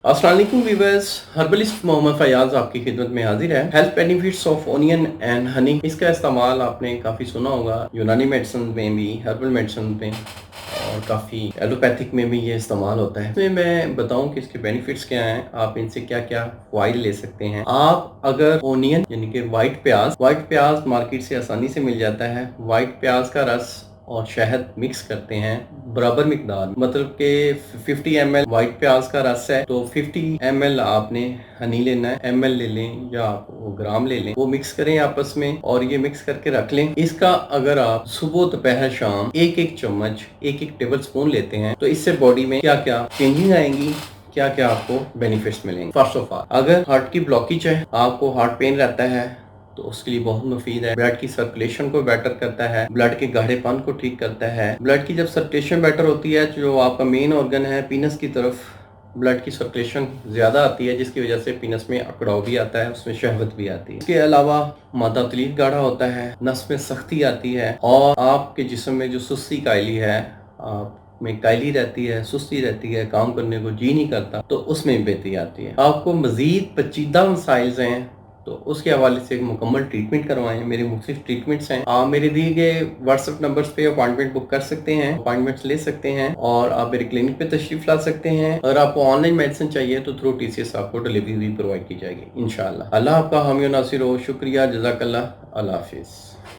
अस्सलाम वालेकुम viewers, herbalist Mohammad Fayaz आपकी खिदमत में हाजिर है। Health benefits of onion and honey, इसका इस्तेमाल आपने काफ़ी सुना होगा, यूनानी मेडिसिन में भी, हर्बल मेडिसिन में और काफ़ी एलोपैथिक में भी ये इस्तेमाल होता है। इसमें मैं बताऊं कि इसके बेनिफिट्स क्या हैं, आप इनसे क्या क्या फ़ायदे ले सकते हैं। आप अगर ओनियन यानी कि वाइट प्याज मार्केट से आसानी से मिल जाता है। वाइट प्याज का रस और शहद मिक्स करते हैं बराबर मिकदार, मतलब कि 50 ml वाइट प्याज का रस है तो 50 ml आपने हनी लेना है। ml ले लें या आप वो ग्राम ले लें, वो मिक्स करें आपस में और ये मिक्स करके रख लें। इसका अगर आप सुबह दोपहर शाम एक एक चम्मच, एक एक टेबल स्पून लेते हैं तो इससे बॉडी में क्या क्या चेंजिंग आएंगी, क्या क्या आपको बेनिफिट्स मिलेंगे। फर्स्ट ऑफ ऑल, अगर हार्ट की ब्लॉकेज है, आपको हार्ट पेन रहता है, तो उसके लिए बहुत मुफीद है। ब्लड की सर्कुलेशन को बेटर करता है, ब्लड के गाढ़ेपन को ठीक करता है। ब्लड की जब सर्कुलेशन बेटर होती है, जो आपका मेन ऑर्गन है पीनस की तरफ, ब्लड की सर्कुलेशन ज़्यादा आती है, जिसकी वजह से पीनस में अकड़ाव भी आता है, उसमें शहवत भी आती है। इसके अलावा मादा तलीफ गाढ़ा होता है, नस में सख्ती आती है और आपके जिस्म में जो सुस्ती कायली है, आप में कायली रहती है, सुस्ती रहती है, काम करने को जी नहीं करता, तो उसमें बेहतरी आती है। आपको मजीद पेचीदा मसाइल हैं तो उसके हवाले से मुकम्मल ट्रीटमेंट करवाएं। मेरे मुख्तलिफ ट्रीटमेंट्स हैं, आप मेरे दिए गए व्हाट्सएप नंबर्स पे अपॉइंटमेंट बुक कर सकते हैं, अपॉइंटमेंट्स ले सकते हैं और आप मेरे क्लिनिक पे तशरीफ ला सकते हैं। अगर आपको ऑनलाइन मेडिसिन चाहिए तो थ्रू TCS आपको डिलीवरी भी प्रोवाइड की जाएगी इंशाल्लाह। अल्लाह आपका हामी और नासिर हो। शुक्रिया, जज़ाकल्लाह, अल्लाह हाफिज़।